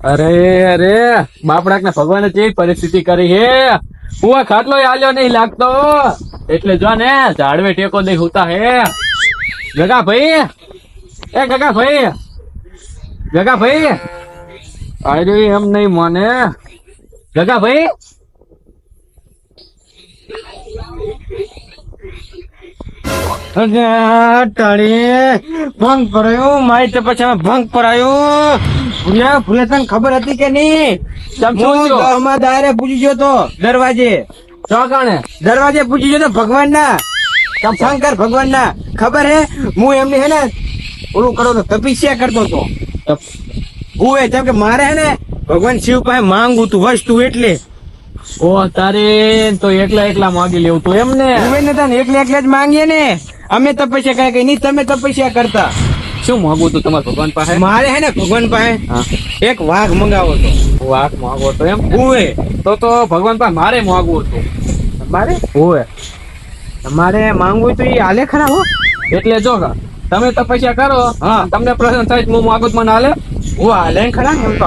અરે અરે બાપડાક ને ભગવાને કેવી પરિસ્થિતિ કરી હે હું ખાટલો આલ્યો નહીં લાગતો એટલે જો ને ઝાડવે ટેકો દઈ હુતા હે ગગા ભાઈ એ ગગા ભાઈ અરે એમ નહીં મને ગગા ભાઈ ભંગ પરાયો મારી તો પછી ભંગ પરાયો ભૂલે તને ખબર હતી કે નહીં? દાયરે પૂછી ગયો તો દરવાજે પૂછી ગયો તો ભગવાન ના શંકર ભગવાન ના ખબર હે હું એમની હે ને ઓલું કરો તો તપસ્યા કરતો હતો હું કેમ કે મારે હે ને ભગવાન શિવ પાસે માંગવું તું વસ્તુ એટલે ઓ તારે તો એકલા માંગી લેવું તું એમ ને એકલા જ માંગીએ ને અમે તપસ્યા કઈ નહીં તમે તપસ્યા કરતા શું માંગવું તું તમારા ભગવાન પાસે મારે હે ને ભગવાન પાસે એક વાઘ મંગાવો તો વાઘ માંગવો તો એમ હુએ તો ભગવાન પાસે મારે માંગવું હતું મારે હુએ તમારે માંગવું તો એ હાલે ખરા હો એટલે જો તમે તપસ્યા કરો હા તમને પ્રસન્ન થાય હું માંગુ મને હાલે હું હાલે ખરા ને એમ તો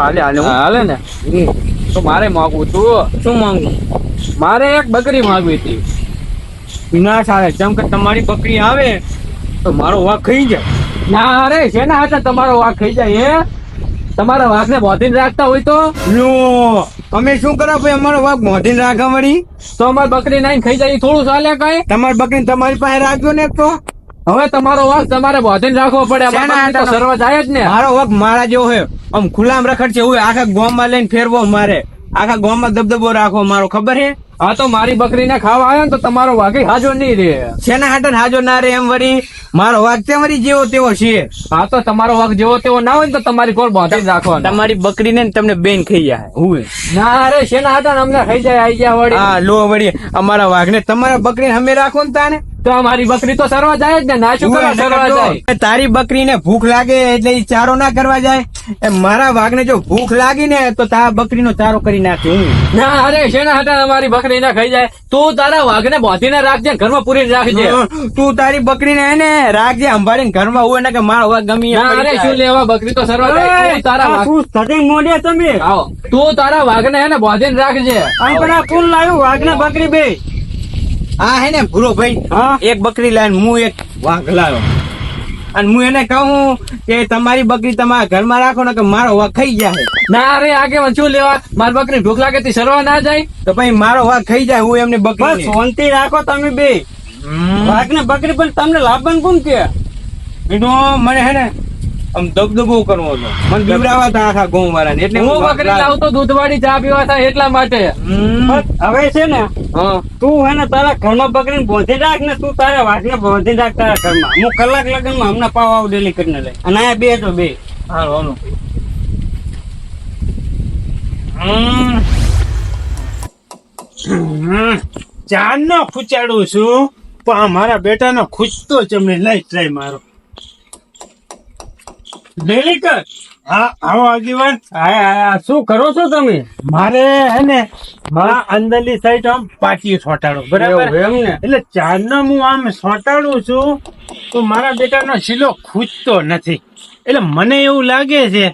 હાલે ને તો મારે માંગવું તું શું માંગવું મારે એક બકરી માંગવી હતી ના ચાલે જેમ કે તમારી બકરી આવે તો મારો વાઘ ખાઈ જાય ના અરે શેના હાથે તમારો વાઘ ખાઈ જાય હે તમારા વાઘ ને બોધીને રાખતા હોય તો અમે શું કરો ભાઈ અમારો વાઘ મોઢીને રાખા વળી તો અમારી બકરી નાઈને ખાઈ જાય થોડું ચાલે કઈ તમારી બકરી તમારી પાસે રાખજો ને તો હવે તમારો વાઘ તમારે બોધીને રાખવો પડે સર્વ જાય જ ને મારો વાઘ મારા જેવો હોય આમ ખુલ્લામાં રખડ છે હું આખા ગામમાં લઈને ફેરવો મારે આખા ગામમાં દબદબો રાખવો મારો ખબર હે હા તો મારી બકરીને ખાવા આવ્યો ને તો તમારો વાઘ હાજો નહીં રે શેના હાટન હાજો ના રે એમ વળી મારો વાઘ તે વળી જેવો તેવો છે હા તો તમારો વાઘ જેવો તેવો ના હોય ને તો તમારી કોલ બોધી રાખવાનો તમારી બકરી ને તમને બેન ખાઈ જાય હું ના અરે શેના હાટન અમને ખાઈ જાય આઈ ગયા વળી હા લો વળી અમારા વાઘ ને તમારા બકરી અમે રાખો ને તાને તો અમારી બકરી તો સરવા જાય જ ને ના શું કરવા સરવા જાય તારી બકરી ને ભૂખ લાગે એટલે ઈ ચારો ના કરવા જાય મારા વાઘ ને જો ભૂખ લાગી ને તો તારા બકરી નો ચારો કરી નાખે હું ના અરે શેના હાટન અમારી બકરી ના ખાઈ જાય તું તારા વાઘ ને બોધીને રાખજે ઘરમાં પૂરીને રાખજે તું તારી બકરી ને એને રાખજે સંભાળીને ઘરમાં હોય ને કે મારો વાઘ ગમી અરે શું લેવા બકરી તો સરવા જાય તું તારા વાઘ મોડ્યા તમે આવો તું તારા વાઘ ને બોધીને રાખજે કોણ લાવ્યું વાઘ ને બકરી બે હા હે ને ભૂરો ભાઈ એક બકરી લાવીને હું એક વાઘ લાવ્યો અને હું એને કહું કે તમારી બકરી તમારા ઘરમાં રાખો ને કે મારો વાઘ ખાઈ જાય ના અરે આગે શું લેવા મારી બકરી ભૂખ લાગે તી સરવા ના જાય તો ભાઈ મારો વાઘ ખાઈ જાય હું એમને બકરી શાંતિ રાખો તમે બે વાઘ ને બકરી પણ તમને લાભન કોણ કે મને હે ને આમ દબદબો કરવો હતો મને બીવડાવા હતા આખા ગામ વાળા ને એટલે હું બકરી લાવતો દૂધવાળી ચા પીવા થાય એટલા માટે હવે છે ને તું હે ને તારા ઘરમાં બકરીને બોધી રાખ ને તું તારા વાઘ ને બોધી રાખ તારા ઘરમાં હું કલાક લગન માં હમણાં પાવ આવ ડેલી કરીને લઈ અને આ બે તો બે હાલો ચાર નો ખૂચાડું છું પણ મારા બેટા નો ખૂચતો ચમને લઈ ટ્રાય મારો ડેલી કર હા આવો આગેવાન શું કરો છો તમે મારે હે ને મારા અંદરની સાઈડ આમ પાટી છોટાડો બરાબર એમ ને એટલે ચારનો હું આમ છોટાડું છું તો મારા બેટાનો શીલો ખૂચતો નથી એટલે મને એવું લાગે છે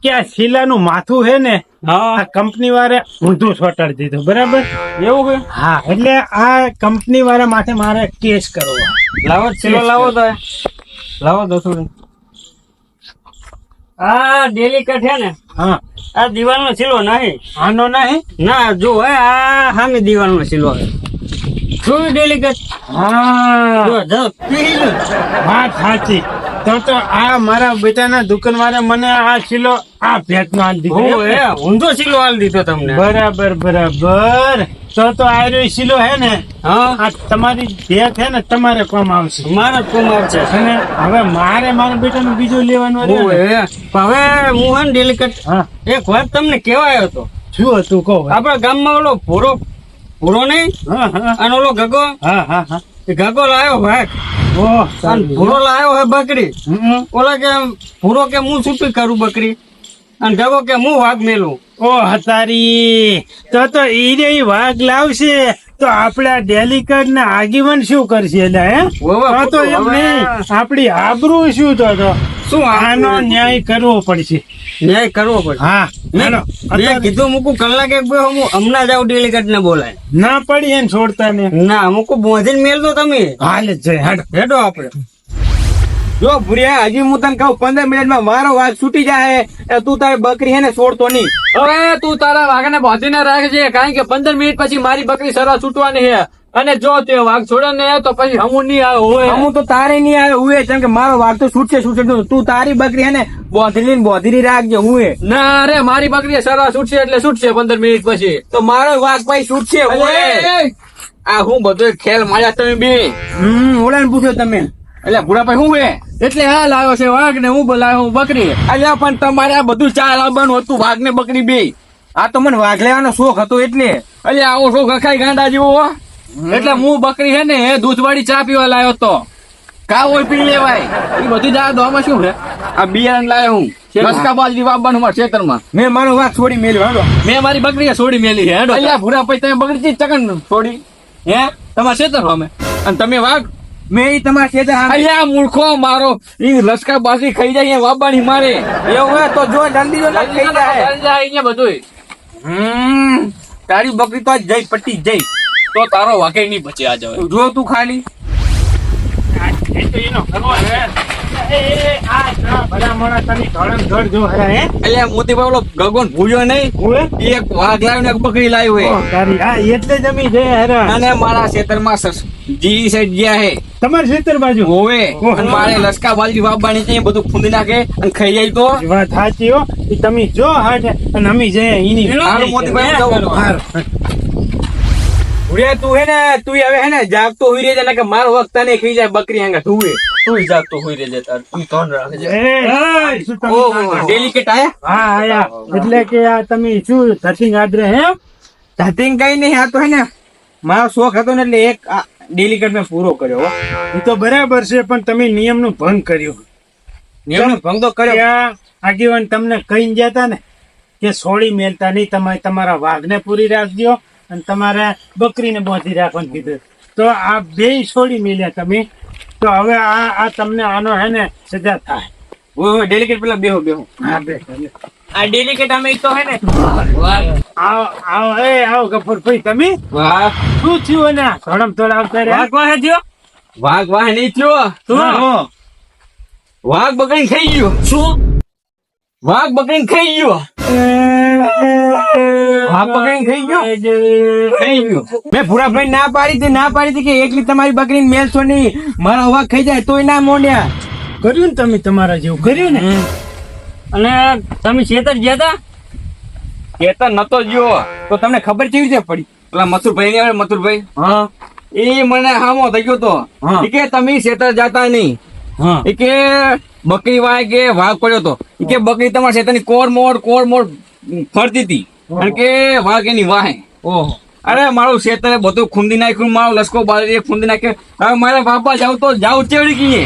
કે આ શીલાનું માથું હે ને આ કંપની વાળે ઊંધું છોટાડી દીધું બરાબર એવું હોય હા એટલે આ કંપની વાળા માથે મારે કેસ કરવો લાવો શીલો લાવો તો લાવો દો થોડી આ ડેલી કટ હે ને હા આ દિવાલ નો શીલો નહીં આનો નહીં ના જો હે આ સામે દિવાલ નો શીલો હે શું ડેલી કટ હા વાત સાચી તો આ મારા બેટાના દુકાન વાળા મને આ શીલો આ ભેટ નો હાલ દીધો ઊંધો શીલો હાલ દીધો તમને બરાબર તો આ રહ્યો શીલો હે ને આ તમારી ભેટ હે ને તમારે કોમ આવશે મારે કોમ આવશે અને હવે મારા બેટાનું બીજું લેવાનું હવે હું હે ને ડેલિકેટ એક વાત તમને કહેવાયો હતો શું હતું કહો આપડા ગામમાં ઓલો ભૂરો નહીં અને ઓલો ગગો ગગો લાવ્યો ભાઈ અને ભૂરો લાવ્યો હે બકરી. ઓલા કે ભૂરો કે હું છૂટી કરું બકરી, અને જગો કે હું વાઘ મેલું. ઓ હતારી, તો ઈ વાઘ લાવશે તો આપડા ડેલિકેટ ના આગેવાન શું કરશે એટલે હે? તો એમ નહીં, આપડી આબરૂ શું તો શું આનો ન્યાય કરવો પડશે. ન્યાય કરવો પડે. હા, હાલો. મેં કીધું મૂકું કલાક એક બે હું હમણાં જાઉં ડેલિકેટ ને બોલાય. ના પડી એને છોડતા ને. ના મૂકું બોધીને મેલ દો તમે. હાલે જ જાય, હાલો. હેડો આપડે. જો ભૂરિયા, હજી હું તને કહું 15 મિનિટમાં મારો વાઘ છૂટી જાય એ તું તારી બકરી હે ને છોડતો નહીં. હવે તું તારા વાઘને બાંધીને રાખજે, કારણ કે 15 મિનિટ પછી મારી બકરી સરસ છૂટવાની છે. અને જો તે વાઘ છોડે ને તો પછી હમું નહીં આવે હોય. હું તો તારે નહીં આવે હુએ, કેમ કે મારો વાઘ તો છૂટશે. તું તારી બકરી હે ને બોધરી રાખજે હુએ. ના અરે મારી બકરી સરસ છૂટશે એટલે છૂટશે 15 મિનિટ પછી. તો મારો વાઘ પછી છૂટશે હુએ. આ હું બધો ખેલ માર્યા તમે બે. ઓલાને પૂછ્યો તમે એટલે ભૂરાભાઈ હું હે એટલે હાલ આવ્યો છે વાઘ ને હું બોલાયો હું બકરી. અલ્યા પણ તમારે આ બધું ચાલ આવવાનું હતું, વાઘ ને બકરી બે. આ તો મને વાઘ લેવાનો શોખ હતો એટલે. એટલે આવો શોખ અખાઈ ગાંડા જેવો. એટલે હું બકરી હે ને દૂધવાળી ચા પીવા લાયો તો. કા હોય પી લેવાય એ બધી જ. આમાં શું હે આ બિયારણ લાયો હું રસકા બાજરી વાવવાનું મારા ખેતરમાં. મેં મારો વાઘ છોડી મેલ્યો. હાલો, મેં મારી બકરી છોડી મેલી હે. એટલે ભૂરાભાઈ તમે બકરી ચકન છોડી હે તમારા ખેતર અમે અને તમે વાઘ. મેં ઈ તમારા ખેતર અલ્યા મૂર્ખો મારો ઈ લસકા બાજરી ખાઈ જાય વાબાની મારે. એવું હોય તો જો જલ્દી જો ખાઈ જાય અહીંયા બધું. તારી બકરી તો આજ જઈ પટી જઈ. તો તારો વાઘે નહીં બચે આ જવે. જો તું ખાલી અલ્યા મોતીભાઈ ઓલો ગગન ભૂલ્યો નહીં, એક વાઘ લાવ્યો ને એક બકરી લાવ્યો હે. એટલે જમી છે હેરા. અને મારા ખેતરમાં જી સાઈડ ગયા હે તમારા ખેતર બાજુ હોવે. અને મારે લસકા બાજરી વાવવાની છે, બધું ખૂંદી નાખે અને ખાઈ જાય તો. વાત સાચી હો. ઈ તમે જો હાટ અને અમે જઈએ ઈની. હારું મોતીભાઈ જાઉં. ભૂરિયા તું હે ને તું હવે હે ને જાગતો હોઈ રહે છે કે મારો વખત તને ખાઈ જાય બકરી હંગા તું જાગતો હોઈ રહેજે તાર તું ધોન રાખજે. એ, શું તમે ઓહો ડેલિકેટ આયા. હા આયા. એટલે કે આ તમે શું ધતિંગ આદરે હે? ધતિંગ કઈ નહીં, આ તો હે ને મારો શોખ હતો ને એટલે એક ડેલિકેટ મેં પૂરો કર્યો હો. એ તો બરાબર છે, પણ તમે નિયમનું ભંગ કર્યો. નિયમનો ભંગ તો કર્યો. ત્યાં આગેવાન તમને કહીને ગયા તા ને કે છોડી મેલતા નહીં, તમે તમારા વાઘને પૂરી રાખજો અને તમારે બકરીને બાંધી રાખવાનું કીધું. તો આ બે છોડી મેલ્યા તમે. તો હવે આ તમને આનો હે ને સજા થાય. ઓહો ડેલિકેટ પેલા બેહો. હા બે આ ડેલિકેટ અમે તો હે ને આવો ગફુરભાઈ તમે વાહ શું થયું ને ધોળમ ધોળ આવતા રહ્યા? વાઘ વાહ થયો. વાઘ નહીં થયો. હા. વાઘ બકરી ખાઈ ગયો. શું વાઘ બકરી ખાઈ ગયો. વાઘ બકરી ખાઈ ગયો. મેં ભૂરાભાઈ ના પાડી હતી કે એકલી તમારી બકરીને મેલશો નહીં, મારો વાઘ ખાઈ જાય તોય ના મોંડ્યા. કર્યું ને તમે તમારા જેવું કર્યું ને. અને તમે ખેતર ગયા તા? ખેતર નતો ગયો તો તમને ખબર કેવી રીતે પડી? પેલા મથુરભાઈ ને મથુરભાઈ હા એ મને હામો થઈ ગયો તો હા. કે તમે ખેતર જતા નહીં. હા એ કે બકરી વાય કે વાઘ પડ્યો તો એ કે બકરી તમારા ખેતરની કોર મોર ફરતી હતી અને કે વાઘ એની વાહે. ઓહો. અરે મારું ખેતર બધું ખૂંદી નાખ્યું, મારો લસકો બાજરી ખૂંદી નાખ્યો. હવે મારે બાપા જાવ તો જાવ ચેવડી કીએ.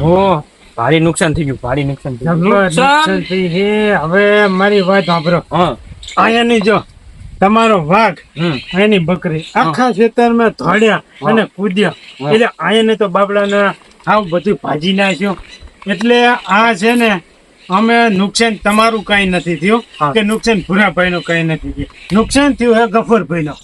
ઓહો. ભારી નુકસાન થઈ ગયું, ભારી નુકસાન થઈ ગયું. નુકસાન થઈ છે. હવે મારી વાત સાંભળો. અહીંયાની જો તમારો વાઘ એની બકરી આખા ખેતરમાં ધોડ્યા અને કૂદ્યા. એટલે અહીંયાને તો બાબડાને આવું બધું ભાજી નાખ્યું. એટલે આ છે ને અમે નુકસાન તમારું કઈ નથી થયું કે નુકસાન ભૂરાભાઈ નું કઈ નથી થયું. નુકસાન થયું હે ગફુરભાઈ નું.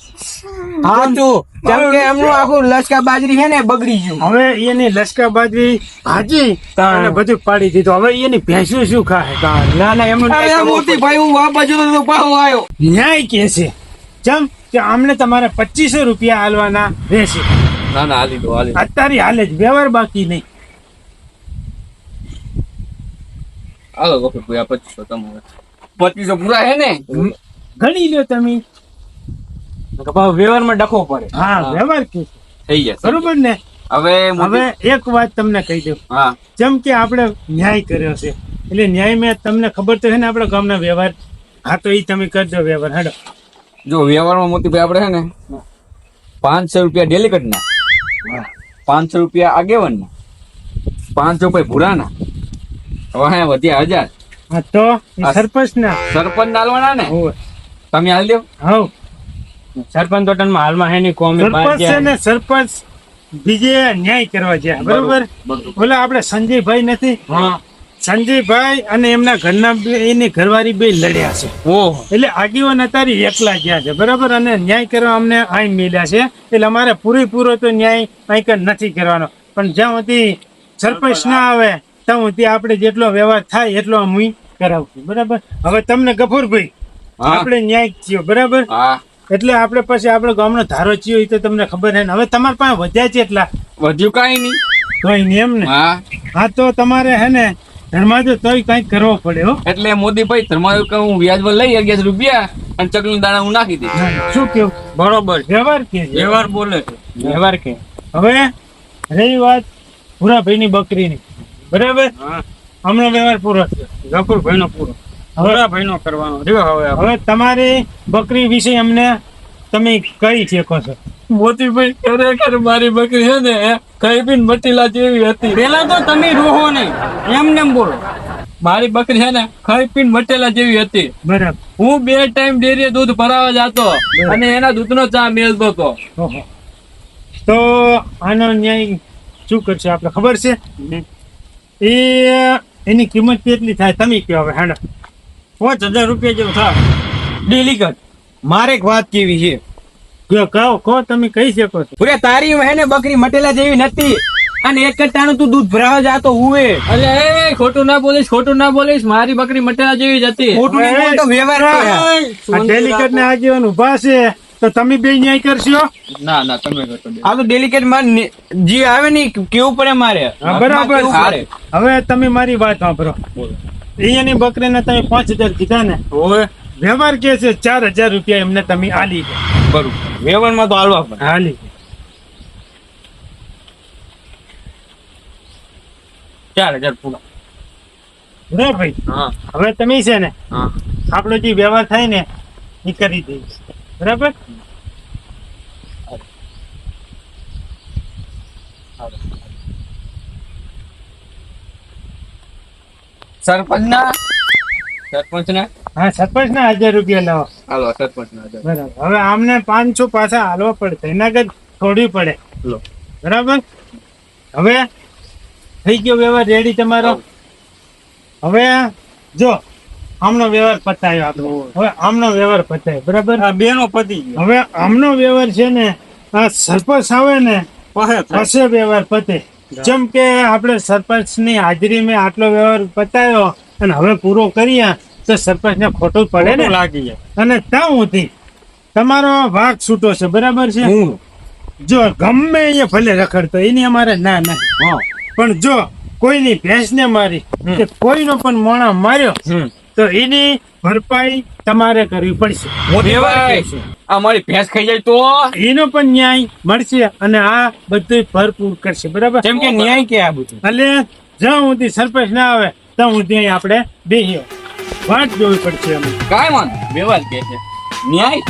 સાચું. કેમ કે એમનું આખું લસકા બાજરી છે ને બગડી ગયું. હવે એની લસકા બાજરી ભાજી અને બધું પાડી દીધું. હવે એની ભેંસું શું ખાય? ના એમનું અરે મોતી ભાઈ હું આ બાજુ તો પાછો આવ્યો. ન્યાય કે છે ચમ કે અમને તમારે 2500 રૂપિયા હાલવાના રહેશે. ના હાલી દો અત્યારે હાલે જ વ્યવહાર બાકી નહીં. હાલો ગોપી ભાઈ આ 2500 તમારે 2500 પૂરા હે ને ગણી લ્યો તમે. વ્યવહારમાં ડખો પડે. હા વ્યવહાર કે છે. થઈ જશે બરોબર ને. હવે હવે એક વાત તમને કહી દઉં. હા જેમ કે આપણે ન્યાય કર્યો છે એટલે ન્યાય મેં તમને ખબર તો છે ને આપણા ગામના વ્યવહાર. હા તો એ તમે કરજો વ્યવહાર. હાડો જો વ્યવહારમાં મોતીભાઈ આપણે છે ને 500 રૂપિયા ડેલિકેટ ના 500 રૂપિયા આગેવાન ના 500 રૂપિયા ભૂરાના હવે વધ્યા 1000 હા તો ઈ સરપંચ ના સરપંચ નાલવાના ને હોય. તમે હાલ દો. હવ સરપંચ તો ટનમાં હાલમાં હે ની કોમી સરપંચ છે ને સરપંચ બીજે ન્યાય કરવા જાય બરોબર. ઓલા આપણે સંજયભાઈ નથી, હા સંજયભાઈ અને એમના ઘરના એની ઘરવાળી બે લડ્યા છે. ઓહો એટલે આગેવાન અત્યારે એકલા ગયા છે બરાબર. અને ન્યાય કરવા અમને અહીં મળ્યા છે. એટલે અમારે પૂરેપૂરો તો ન્યાય અહીં કઈ નથી કરવાનો, પણ જ્યાં સુધી સરપંચ ના આવે ત્યાં સુધી આપણે જેટલો વ્યવહાર થાય એટલો હું કરાવશું બરાબર. હવે તમને ગફુરભાઈ હા. આપણે ન્યાય થયો બરાબર. હા એટલે આપણે પછી આપણો ગામનો ધારો થયો એ તો તમને ખબર છે ને. હવે તમારા પાસે વધ્યા છે એટલા વધ્યું કાંઈ નહીં. તોય ને એમ ને. હા હા તો તમારે હે ને ઘરમાં જો તોય કંઈક કરવો પડે હો. એટલે મોદીભાઈ તમારું કે હું વ્યાજ પર લઈ 11 રૂપિયા અને ચકલીના દાણા હું નાખી દે. શું કેવું બરોબર વ્યવહાર કે છે? વ્યવહાર બોલે છે વ્યવહાર કે હવે રહી વાત ભૂરાભાઈની બકરીની બરાબર. હમણાં વ્યવહાર પૂરો છે. ગફુરભાઈ નો પૂરો ભૂરાભાઈ નો કરવાનો રહ્યો. હવે હવે તમારી બકરી વિશે અમને તમે કહી શકો છો. મોદીભાઈ ખરેખર મારી બકરી છે ને કઈ બી મટીલા જેવી હતી. પેલા તો તમે રોહો નહીં, એમને એમ બોલો. મારી બકરી છે ને ખાઈ પીને મટેલા જેવી હતી. બરાબર. હું 2 ટાઈમ ડેરીએ દૂધ ભરાવા જતો અને એના દૂધનો ચા મેળતો હતો. ઓહો. તો આનો ન્યાય શું કરશે આપણે ખબર છે? એની કિંમત કેટલી થાય તમે કહો હવે. હેડો 5000 રૂપિયા જેવું થાય. ડેલીગત મારે એક વાત કેવી છે. કહો તમે કહી શકો છો. પૂરે તારી હે ને બકરી મટેલા જેવી નથી, અને એક કટ્ટાનું તું દૂધ ભરાવા જાતો હુએ. અલે એ ખોટું ના બોલીશ, ખોટું ના બોલીશ. મારી બકરી મટેલા જેવી જ હતી. ખોટું નહીં બોલતો, વ્યવહાર કરે. આ ડેલિકેટ ને આગેવાન ઉભા છે તો તમે બે ન્યાય કરશો. ના ના તમે કરતો દે. આ તો ડેલિકેટ માં જે આવે ને ઈ કેવું પડે મારે. હા, બરાબર કેવું છે. પડે. હવે તમે મારી વાત સાંભળો. અહીંયાની બકરીને તમે 5000 કીધા ને, ઓય વ્યવહાર કે છે 4000 રૂપિયા એમને તમે આલી દો. બરોબર, વ્યવહારમાં તો હાલવા પડે. આલી 4000 પૂરા. બરાબર ભાઈ. હા હવે તમે છે ને હા આપણો જે વ્યવહાર થાય ને એ કરી દઈશ બરાબર. સરપંચ ના હા સરપંચ ના 1000 રૂપિયા લાવો. હાલો સરપંચ ના બરાબર. હવે આમને 500 પાછા હાલવા પડશે, એના આગળ છોડવી પડે. લો. બરાબર. હવે થઈ ગયો વ્યવહાર રેડી તમારો. હવે જો આમનો વ્યવહાર પતાયો આપણો. હવે આમનો વ્યવહાર પતાયો બરાબર. આ બે નો પતી ગયો. હવે આમનો વ્યવહાર છે ને આ સરપંચ આવે ને પાસે થાય. પછી વ્યવહાર પતે. જેમ કે આપણે સરપંચ ની હાજરી મેં આટલો વ્યવહાર પતાયો અને હવે પૂરો કરીએ તો સરપંચ ને ખોટું પડે ને. ખોટું લાગી જાય. અને ત્યાં સુધી તમારો ભાગ છૂટો છે બરાબર છે. જો ગમે એ ભલે રખડતો એની અમારે ના ના, પણ જો કોઈની ભેંસ ને મારી કે કોઈનો પણ મોણા માર્યો તો એની ભરપાઈ તમારે કરવી પડશે. વ્યવહાર કે છે. આ મારી ભેંસ ખાઈ જાય તો એનો પણ ન્યાય મળશે અને આ બધું ભરપૂર કરશે બરાબર. જેમ કે ન્યાય કે આ બધું. એટલે જ્યાં સુધી સરપંચ ના આવે ત્યાં સુધી આપણે બેહીએ વાટ જોવી પડશે અમે. કાંઈ વાંધો નહીં. વ્યવહાર કે છે ન્યાય